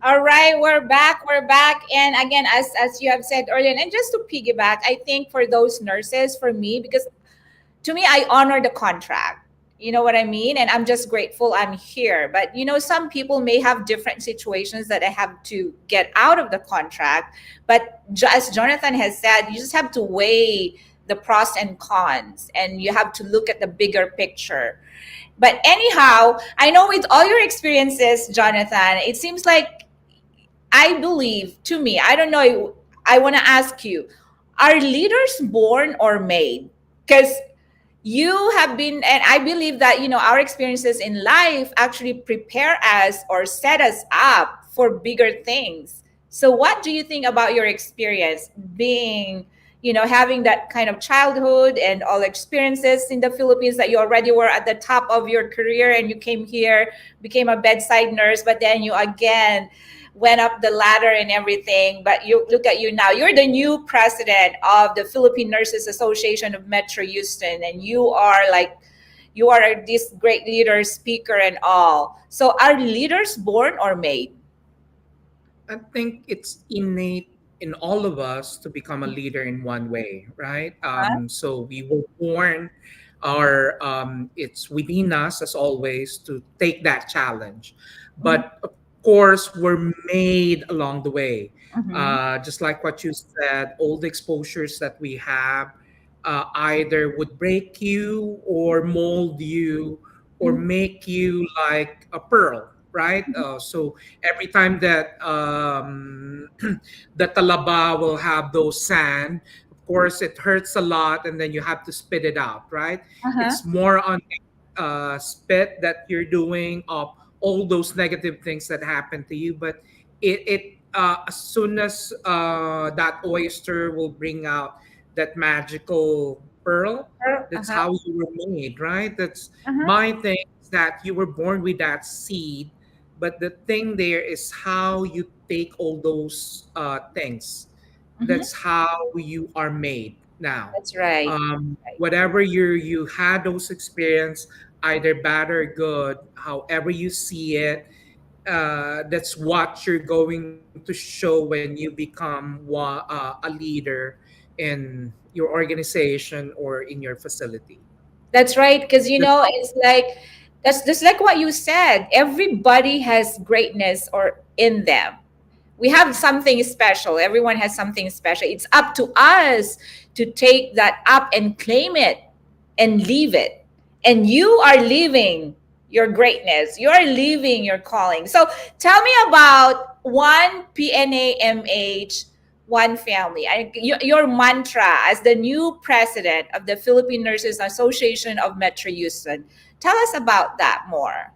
All right, we're back. We're back. And again, as you have said earlier, and just to piggyback, I think for those nurses, for me, because to me, I honor the contract. You know what I mean? And I'm just grateful I'm here. But some people may have different situations that I have to get out of the contract. But as Jonathan has said, you just have to weigh the pros and cons, and you have to look at the bigger picture. But anyhow, I know with all your experiences, Jonathan, it seems like, I believe, to me, I don't know, I want to ask you, are leaders born or made? Because you have been, and I believe that, our experiences in life actually prepare us or set us up for bigger things. So what do you think about your experience being, having that kind of childhood and all experiences in the Philippines, that you already were at the top of your career and you came here, became a bedside nurse, but then you again went up the ladder and everything. But you look at you now, you're the new president of the Philippine Nurses Association of Metro Houston, and you are like, you are this great leader, speaker, and all. So are leaders born or made? I think it's innate in all of us to become a leader in one way, right? Huh? So we were born, or it's within us as always to take that challenge. Mhm, But of course, we're made along the way. mhm, Just like what you said, all the exposures that we have either would break you or mold you or mhm, make you like a pearl, right? So every time that the talaba will have those sand, of course it hurts a lot, and then you have to spit it out, right? uh-huh, It's more on spit that you're doing of all those negative things that happen to you, but it as soon as that oyster will bring out that magical pearl, that's uh-huh, how you were made, right? That's uh-huh, my thing, is that you were born with that seed, but the thing there is how you take all those things. mhm. That's how you are made now. That's right. Whatever you had those experience, either bad or good, however you see it, that's what you're going to show when you become a leader in your organization or in your facility. That's right. Because, That's it's like, that's just like what you said. Everybody has greatness or in them. We have something special. Everyone has something special. It's up to us to take that up and claim it and leave it. And you are leaving your greatness. You are leaving your calling. So tell me about one PNAMH, one family. Your mantra as the new president of the Philippine Nurses Association of Metro Houston. Tell us about that more.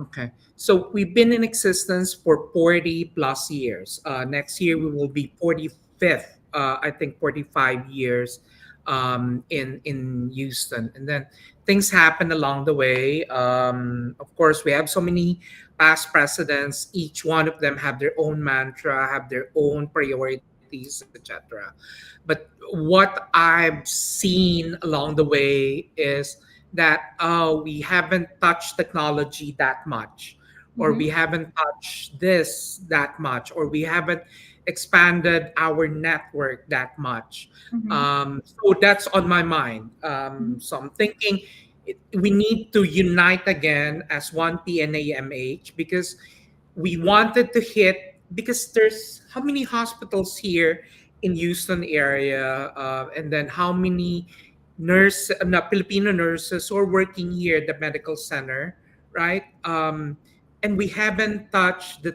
okay. So we've been in existence for 40 plus years. Next year we will be 45th, I think 45 years in Houston. And then things happen along the way. Of course, we have so many past presidents. Each one of them have their own mantra, have their own priorities, etc. But what I've seen along the way is that we haven't touched technology that much, or Mhm, we haven't touched this that much, or we haven't expanded our network that much. mhm, So that's on my mind. So I'm thinking we need to unite again as one PNAMH, because we wanted to hit, because there's how many hospitals here in Houston area, and then how many Filipino nurses who are working here at the medical center, right? And we haven't touched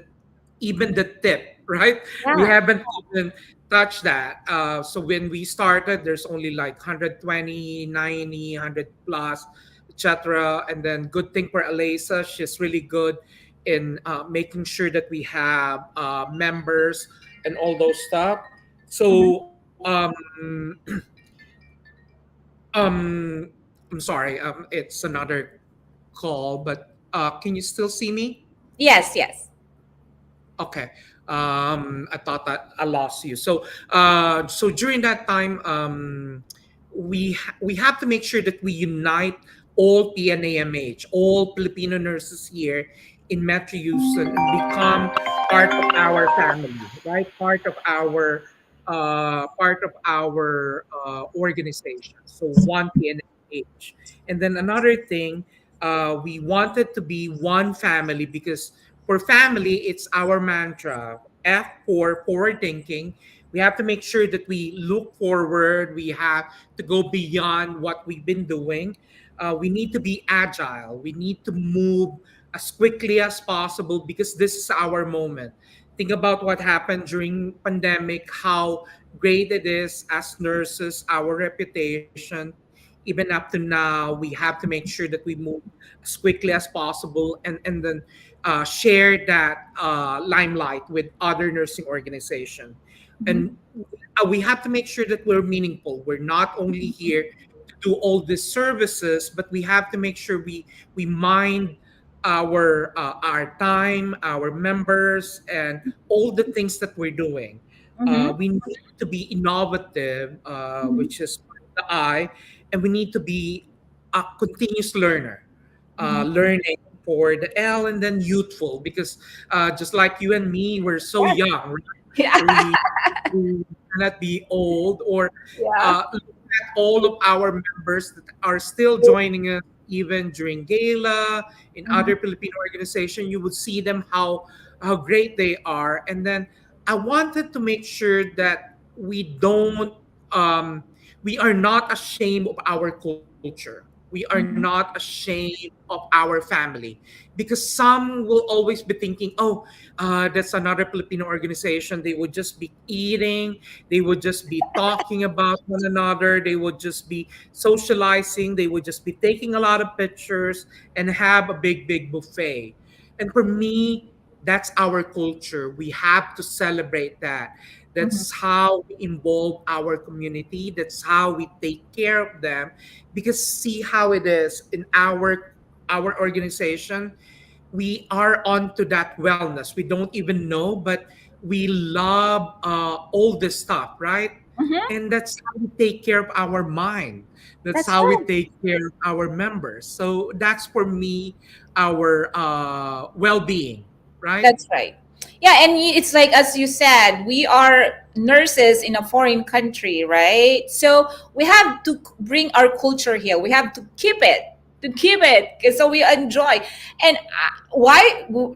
even the tip, right? We yeah. haven't even touched that. So when we started, there's only like 120, 90, 100 plus, etc. And then good thing for Alisa, she's really good in making sure that we have members and all those stuff. Mhm. So um, I'm sorry, it's another call, but can you still see me? Yes, yes. Okay. I thought that I lost you. So, so during that time, we have to make sure that we unite all PNAMH, all Filipino nurses here in Metro Houston, and become part of our family, right? Part of our organization. So one PNAMH, and then another thing, we wanted to be one family, because for family, it's our mantra. F for forward thinking. We have to make sure that we look forward. We have to go beyond what we've been doing. We need to be agile. We need to move as quickly as possible, because this is our moment. Think about what happened during pandemic, how great it is as nurses, our reputation. even up to now, we have to make sure that we move as quickly as possible, and then share that limelight with other nursing organization. Mhm. And we have to make sure that we're meaningful. We're not only here to do all these services, but we have to make sure we mind our time, our members, and all the things that we're doing. Mhm. We need to be innovative, Mhm. which is the I, and we need to be a continuous learner, Mhm. learning for the L, and then youthful, because just like you and me, we're so Yes. young, right? Yeah. We cannot be old, or Yeah. look at all of our members that are still joining us even during gala in Mhm. other Filipino organization. You would see them how great they are, and then I wanted to make sure that um, we are not ashamed of our culture. We are not Mhm. ashamed of our family, because some will always be thinking, oh, that's another Filipino organization. They would just be eating, they would just be talking about one another, they would just be socializing, they would just be taking a lot of pictures and have a big buffet. And for me, that's our culture. We have to celebrate that. Mhm. That's how we involve our community. That's how we take care of them. Because see how it is in our organization, we are onto that wellness. We don't even know, but we love all this stuff, right? Mhm. And that's how we take care of our mind. That's That's how we right. take care of our members. So that's for me our well-being, right? That's right. Yeah, and it's like as you said, we are nurses in a foreign country, right? So we have to bring our culture here. We have to keep it, 'cause so we enjoy. And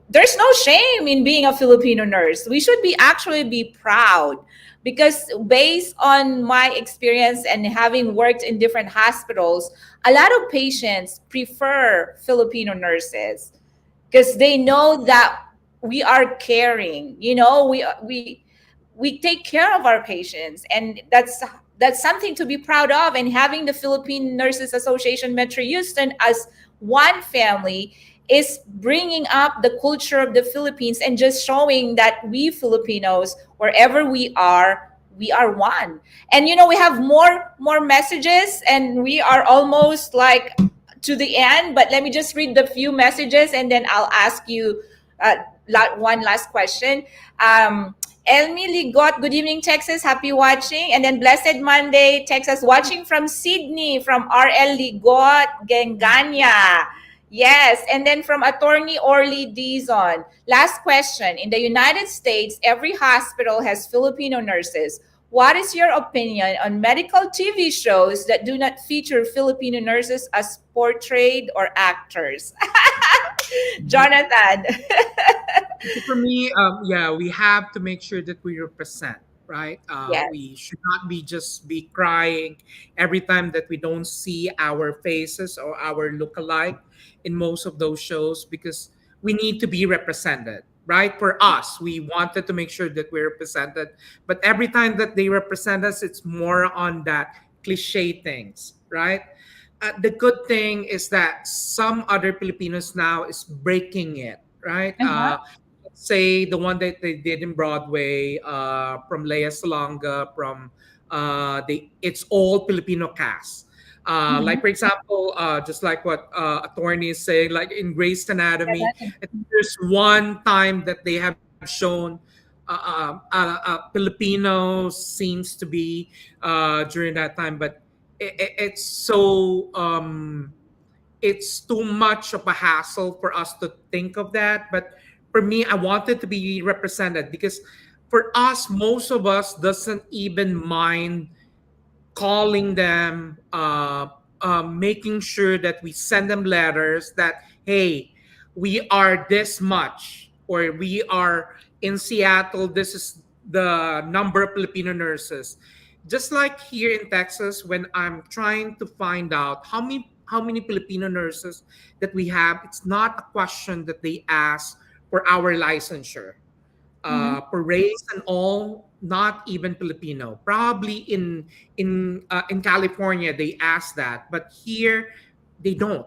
there's no shame in being a Filipino nurse. We should be actually be proud, because based on my experience and having worked in different hospitals, a lot of patients prefer Filipino nurses because they know that we are caring. We take care of our patients, and that's something to be proud of. And having the Philippine Nurses Association Metro Houston as one family is bringing up the culture of the Philippines and just showing that we Filipinos, wherever we are one. And we have more messages, and we are almost like to the end, but let me just read the few messages and then I'll ask you one last question. Elmi Ligot, good evening, Texas. Happy watching. And then Blessed Monday, Texas, watching from Sydney, from RL Ligot, Gengania. Yes. And then from Attorney Orly Dizon. Last question. In the United States, every hospital has Filipino nurses. What is your opinion on medical TV shows that do not feature Filipino nurses as portrayed or actors? Jonathan. For me, yeah, we have to make sure that we represent, right? Yes. We should not be just be crying every time that we don't see our faces or our look-alike in most of those shows, because we need to be represented, right? For us, we wanted to make sure that we're represented, but every time that they represent us, it's more on that cliche things, right? The good thing is that some other Filipinos now is breaking it, right? Uh-huh. Let's say the one that they did in Broadway, from Lea Salonga, from the it's all Filipino cast. Like Mhm. for example, just like what attorney is saying, like in Grey's Anatomy, I think there's one time that they have shown Filipino seems to be during that time, but it's so it's too much of a hassle for us to think of that. But for me, I wanted to be represented, because for us, most of us doesn't even mind calling them, making sure that we send them letters that, hey, we are this much, or we are in Seattle, this is the number of Filipino nurses. Just like here in Texas, when I'm trying to find out how many Filipino nurses that we have, it's not a question that they ask for our licensure, Mhm. for race and all. not even Filipino. Probably in California they ask that, but here they don't.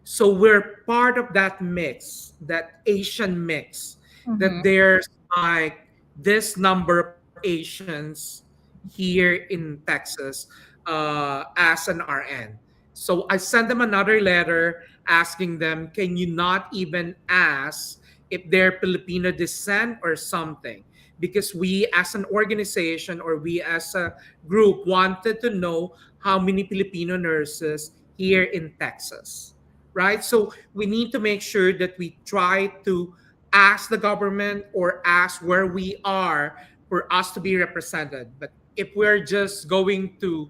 So we're part of that mix, that Asian mix, Mm-hmm. that there's like this number of Asians here in Texas as an RN. So I sent them another letter asking them, can you not even ask if they're Filipino descent or something? Because we as an organization or we as a group wanted to know how many Filipino nurses here in Texas, right? So we need to make sure that we try to ask the government or ask where we are for us to be represented. But if we're just going to,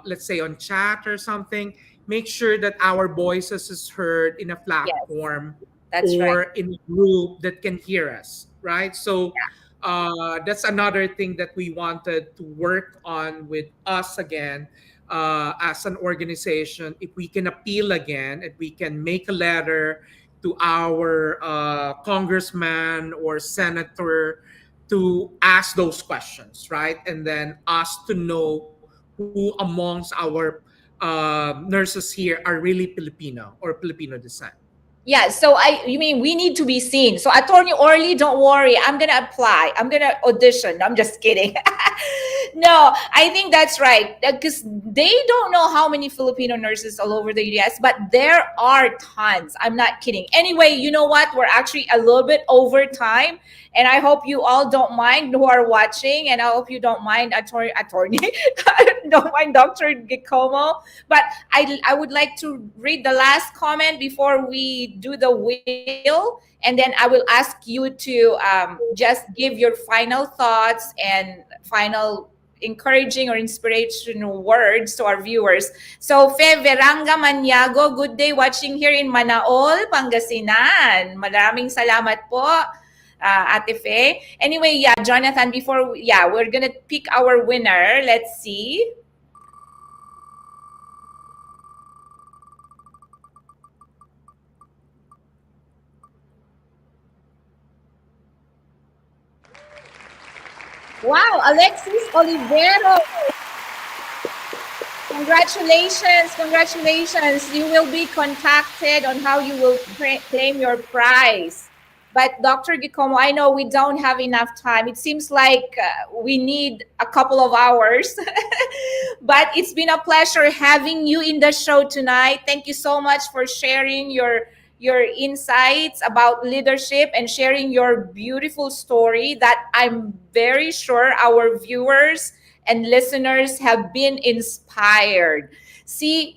let's say, on chat or something, make sure that our voices is heard in a Yes, platform that's right. or in a group that can hear us, right? So that's another thing that we wanted to work on with us again as an organization. If we can appeal again, if we can make a letter to our congressman or senator to ask those questions, right? And then us to know who amongst our nurses here are really Filipino or Filipino descent. Yeah, so you mean we need to be seen. So Attorney Orly, don't worry. I'm gonna apply. I'm gonna audition. No, I'm just kidding. No, I think that's right. Because they don't know how many Filipino nurses all over the US, but there are tons. I'm not kidding. Anyway, you know what? We're actually a little bit over time. And I hope you all don't mind who are watching. And I hope you don't mind attorney don't mind Dr. Gicomo. But I would like to read the last comment before we do the wheel, and then I will ask you to just give your final thoughts and final encouraging or inspirational words to our viewers. So, Fe Veranga Maniago, good day watching here in Manaol, Pangasinan. Maraming salamat po, Ate Fe. Anyway, yeah, Jonathan, we're gonna pick our winner. Let's see. Wow, Alexis Olivero. Congratulations, congratulations. You will be contacted on how you will claim your prize. But Dr. Gicomo, I know we don't have enough time. It seems like we need a couple of hours. But it's been a pleasure having you in the show tonight. Thank you so much for sharing your insights about leadership and sharing your beautiful story that I'm very sure our viewers and listeners have been inspired. See,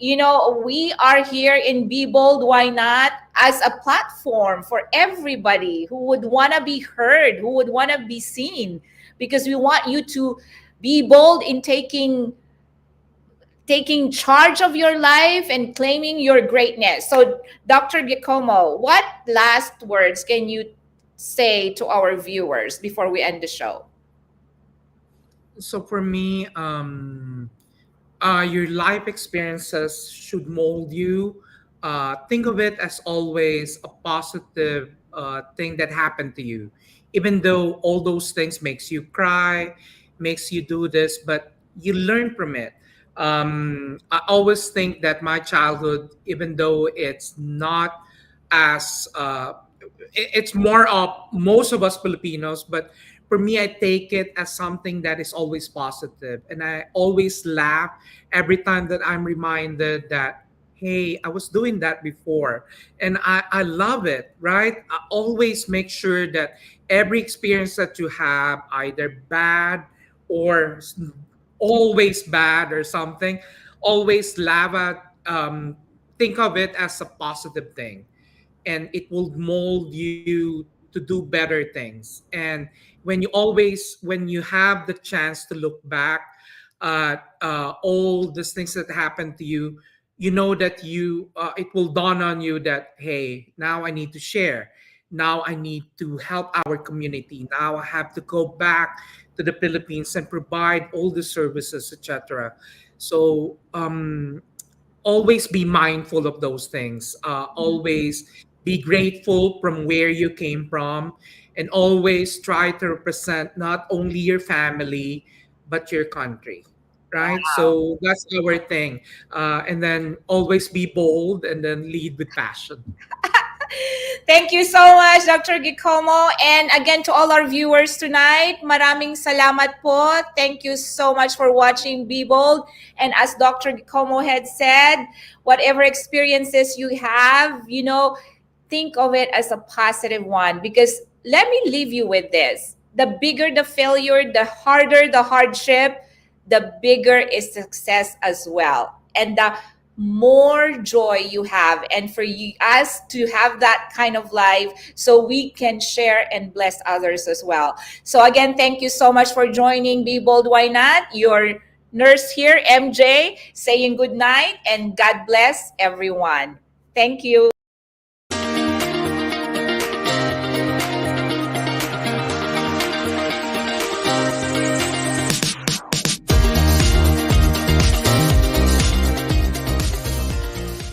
we are here in Be Bold, Why Not as a platform for everybody who would want to be heard, who would want to be seen, because we want you to be bold in taking charge of your life and claiming your greatness. So, Dr. Giacomo, what last words can you say to our viewers before we end the show? So for me, your life experiences should mold you. Think of it as always a positive thing that happened to you, even though all those things makes you cry, makes you do this, but you learn from it. I always think that my childhood, even though it's not as it's more of most of us Filipinos, but for me, I take it as something that is always positive, and I always laugh every time that I'm reminded that, hey, I was doing that before, and I love it, right? I always make sure that every experience that you have, either bad or always bad or something, always laugh at, think of it as a positive thing, and it will mold you to do better things. And when you have the chance to look back at all these things that happened to you, you know that it will dawn on you that, hey, now I need to share, now I need to help our community, now I have to go back to the Philippines and provide all the services, etc. So always be mindful of those things. Always Be grateful from where you came from, and always try to represent not only your family, but your country. Right? So that's our thing. And then always be bold and then lead with passion. Thank you so much, Dr. Gicomo. And again, to all our viewers tonight, maraming salamat po. Thank you so much for watching Be Bold. And as Dr. Gicomo had said, whatever experiences you have, think of it as a positive one. Because let me leave you with this. The bigger the failure, the harder the hardship, the bigger is success as well. And the more joy you have, and for us to have that kind of life so we can share and bless others as well. So again, thank you so much for joining Be Bold, Why Not? Your nurse here, MJ, saying good night and God bless everyone. Thank you.